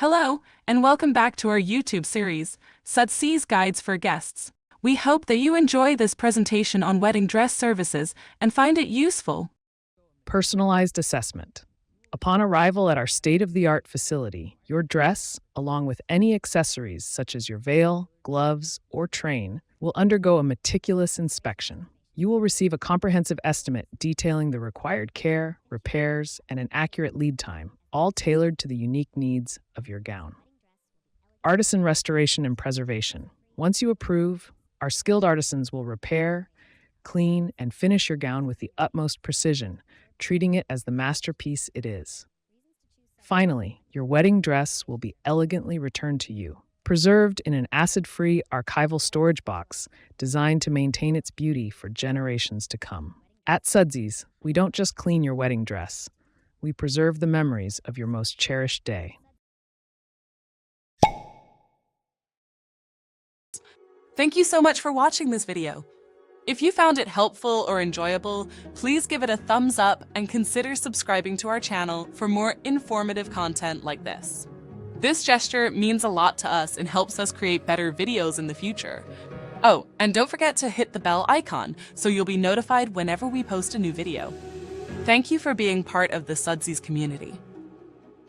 Hello, and welcome back to our YouTube series, Sudsies Guides for Guests. We hope that you enjoy this presentation on wedding dress services and find it useful. Personalized assessment. Upon arrival at our state-of-the-art facility, your dress, along with any accessories such as your veil, gloves, or train, will undergo a meticulous inspection. You will receive a comprehensive estimate detailing the required care, repairs, and an accurate lead time, all tailored to the unique needs of your gown. Artisan restoration and preservation. Once you approve, our skilled artisans will repair, clean, and finish your gown with the utmost precision, treating it as the masterpiece it is. Finally, your wedding dress will be elegantly returned to you, preserved in an acid-free archival storage box designed to maintain its beauty for generations to come. At Sudsies, we don't just clean your wedding dress, we preserve the memories of your most cherished day. Thank you so much for watching this video. If you found it helpful or enjoyable, please give it a thumbs up and consider subscribing to our channel for more informative content like this. This gesture means a lot to us and helps us create better videos in the future. Oh, and don't forget to hit the bell icon so you'll be notified whenever we post a new video. Thank you for being part of the Sudsies community.